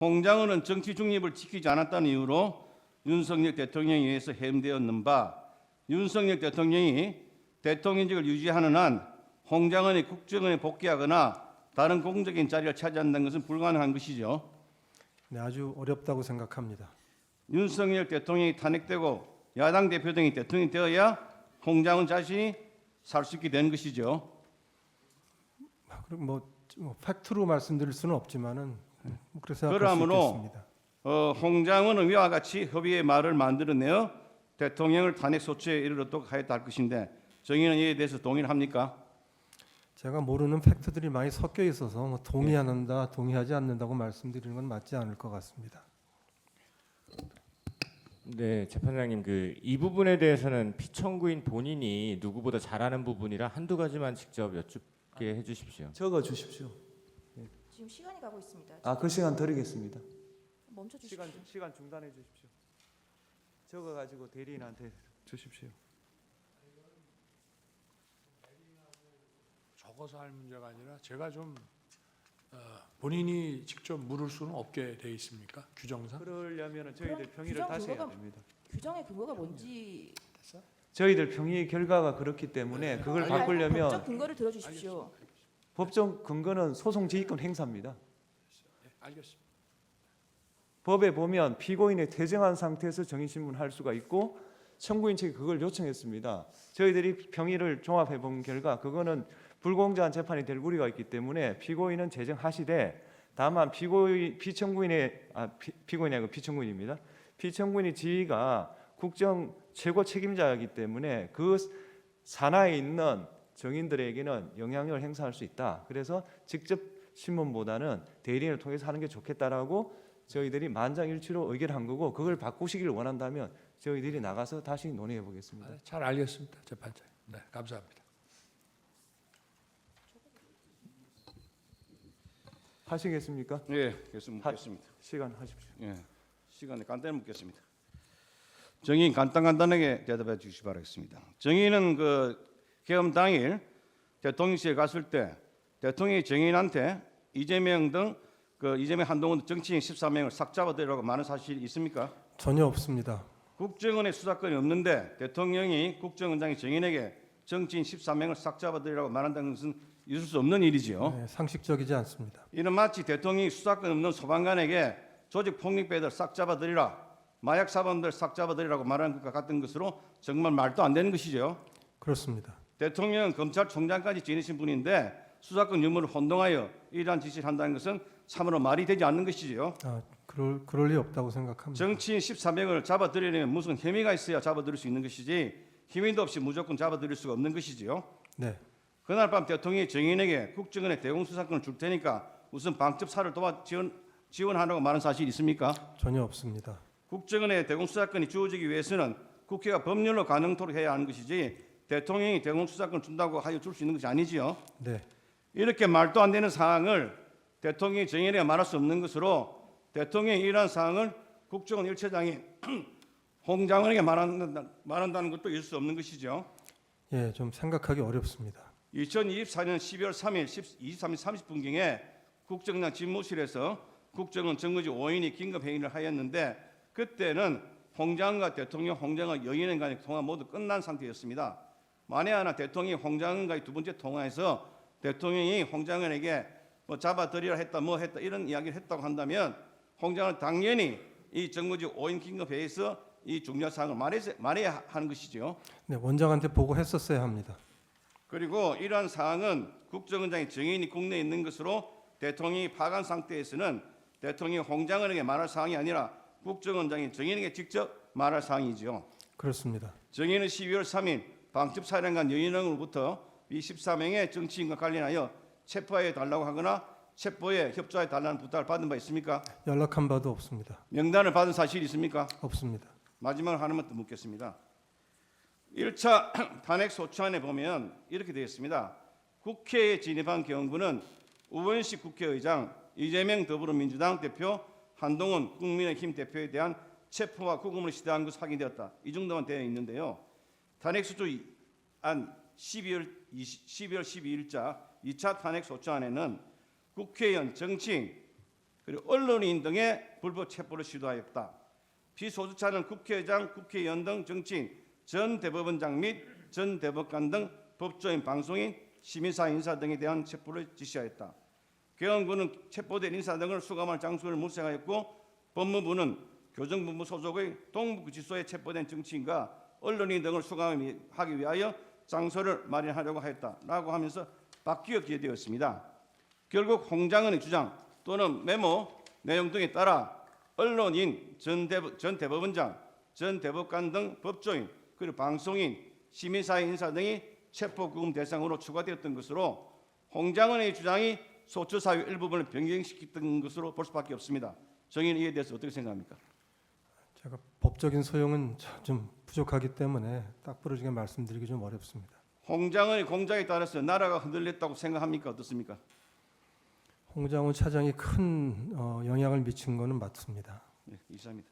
홍장은은 정치 중립을 지키지 않았다는 이유로 윤석열 대통령에 의해서 해임되었는 바, 윤석열 대통령이 대통령직을 유지하는 한 홍장은이 국정원에 복귀하거나 다른 공적인 자리를 차지한다는 것은 불가능한 것이죠. 네, 아주 어렵다고 생각합니다. 윤석열 대통령이 탄핵되고 야당 대표 등이 대통령이 되어야 홍장은 자신이 살 수 있게 되는 것이죠. 그럼 뭐 팩트로 말씀드릴 수는 없지만은 그래서 그러므로 홍장은은 위와 같이 협의의 말을 만들어내어 대통령을 탄핵 소추에 이르도록 하였다 할 것인데 정의는 이에 대해서 동의를 합니까? 제가 모르는 팩트들이 많이 섞여 있어서 뭐 동의한다, 동의하지 않는다고 말씀드리는 건 맞지 않을 것 같습니다. 네, 재판장님 이 부분에 대해서는 피청구인 본인이 누구보다 잘 아는 부분이라 한두 가지만 직접 여쭙게 해주십시오. 적어 주십시오. 지금 시간이 가고 있습니다. 그 시간 드리겠습니다. 멈춰 주십시오. 시간 중단해 주십시오. 적어 가지고 대리인한테 주십시오. 적어서 할 문제가 아니라 제가 좀 본인이 직접 물을 수는 없게 돼 있습니까? 규정상? 그러려면 저희들 그럼 평의를 규정 다시 해야 근거가 됩니다. 규정의 근거가 뭔지 저희들 평의 결과가 그렇기 때문에 그걸 바꾸려면 법적 근거를 들어주십시오. 법적 근거는 소송 지휘권 행사입니다. 알겠습니다. 법에 보면 피고인의 퇴정한 상태에서 정인신문할 수가 있고 청구인 측이 그걸 요청했습니다. 저희들이 평의를 종합해 본 결과 그거는 불공정한 재판이 될 우려가 있기 때문에 피고인은 제정하시되 다만 피청구인입니다. 피청구인의 지위가 국정 최고 책임자이기 때문에 그 산하에 있는 정인들에게는 영향력을 행사할 수 있다. 그래서 직접 신문보다는 대리인을 통해서 하는 게 좋겠다라고 저희들이 만장일치로 의결한 거고 그걸 바꾸시기를 원한다면 저희들이 나가서 다시 논의해 보겠습니다. 잘 알겠습니다, 재판장. 네, 감사합니다. 하시겠습니까? 예, 계속 묻겠습니다. 시간 하십시오. 예, 시간에 간단히 묻겠습니다. 정의인 간단하게 대답해 주시기 바라겠습니다. 정의는 계엄 당일 대통령실에 갔을 때 대통령이 정의인한테 이재명 등 이재명 한동훈 정치인 14명을 싹 잡아들이라고 말한 사실이 있습니까? 전혀 없습니다. 국정원에 수사권이 없는데 대통령이 국정원장이 정의인에게 정치인 14명을 싹 잡아들이라고 말한다는 것은 있을 수 없는 일이지요. 네, 상식적이지 않습니다. 이는 마치 대통령이 수사권 없는 소방관에게 조직 폭력배들 싹 잡아들이라, 마약 사범들 싹 잡아들이라고 말하는 것과 같은 것으로 정말 말도 안 되는 것이죠. 그렇습니다. 대통령은 검찰총장까지 지내신 분인데 수사권 유무를 혼동하여 이러한 지시를 한다는 것은 참으로 말이 되지 않는 것이지요. 그럴 리 없다고 생각합니다. 정치인 14명을 잡아들이려면 무슨 혐의가 있어야 잡아들일 수 있는 것이지 혐의도 없이 무조건 잡아들일 수가 없는 것이지요. 네, 그날 밤 대통령이 정인에게 국정원에 대공수사권을 줄 테니까 무슨 방첩사를 지원하라고 말한 사실이 있습니까? 전혀 없습니다. 국정원에 대공수사권이 주어지기 위해서는 국회가 법률로 가능토록 해야 하는 것이지 대통령이 대공수사권을 준다고 하여 줄 수 있는 것이 아니지요. 네, 이렇게 말도 안 되는 사항을 대통령이 정인에게 말할 수 없는 것으로 대통령이 이러한 사항을 국정원 일처장이 홍장원에게 말한다는 것도 있을 수 없는 것이죠. 예, 좀 생각하기 어렵습니다. 2024년 12월 3일 23시 30분경에 국정원장 집무실에서 국정원 정무지 5인이 긴급회의를 하였는데 그때는 홍장원과 대통령, 홍장원 여인의 간의 통화 모두 끝난 상태였습니다. 만에 하나 대통령이 홍장원과의 두 번째 통화에서 대통령이 홍장원에게 뭐 잡아들이라 했다 뭐 했다 이런 이야기를 했다고 한다면 홍장원은 당연히 이 정무지 5인 긴급회의에서 이 중요한 사항을 말해야 하는 것이죠. 네, 원장한테 보고했었어야 합니다. 그리고 이러한 사항은 국정원장의 정인이 국내에 있는 것으로 대통령이 파간 상태에서는 대통령이 홍장원에게 말할 사항이 아니라 국정원장이 정인에게 직접 말할 사항이지요. 그렇습니다. 정인은 12월 3일 방첩사령관 여인왕으로부터 이 14명의 정치인과 관련하여 체포해 달라고 하거나 체포에 협조해 달라는 부탁을 받은 바 있습니까? 연락한 바도 없습니다. 명단을 받은 사실이 있습니까? 없습니다. 마지막으로 하나만 더 묻겠습니다. 1차 탄핵 소추안에 보면 이렇게 되어 있습니다. 국회에 진입한 경우는 우원식 국회의장, 이재명 더불어민주당 대표, 한동훈 국민의힘 대표에 대한 체포와 구금을 시대한 것으로 확인되었다. 이 정도만 되어 있는데요. 탄핵 소추안 12월 12일자 2차 탄핵 소추안에는 국회의원, 정치인, 그리고 언론인 등의 불법 체포를 시도하였다. 피소주자는 국회의장, 국회의원 등 정치인, 전 대법원장 및 전 대법관 등 법조인, 방송인, 시민사 인사 등에 대한 체포를 지시하였다. 개헌부는 체포된 인사 등을 수감할 장소를 물색하였고 법무부는 교정본부 소속의 동부구치소에 체포된 정치인과 언론인 등을 수감하기 위하여 장소를 마련하려고 하였다라고 하면서 바뀌어 기재되었습니다. 결국 홍장은의 주장 또는 메모 내용 등에 따라 언론인, 전 대법원장, 전 대법관 등 법조인, 그리고 방송인, 시민사회 인사 등이 체포구금 대상으로 추가되었던 것으로 홍장은의 주장이 소추사유 일부분을 변경시켰던 것으로 볼 수밖에 없습니다. 정의는 이에 대해서 어떻게 생각합니까? 제가 법적인 소용은 좀 부족하기 때문에 딱 부러지게 말씀드리기 좀 어렵습니다. 홍장은의 공작에 따라서 나라가 흔들렸다고 생각합니까? 어떻습니까? 홍장훈 차장이 큰 영향을 미친 것은 맞습니다. 네, 이상입니다.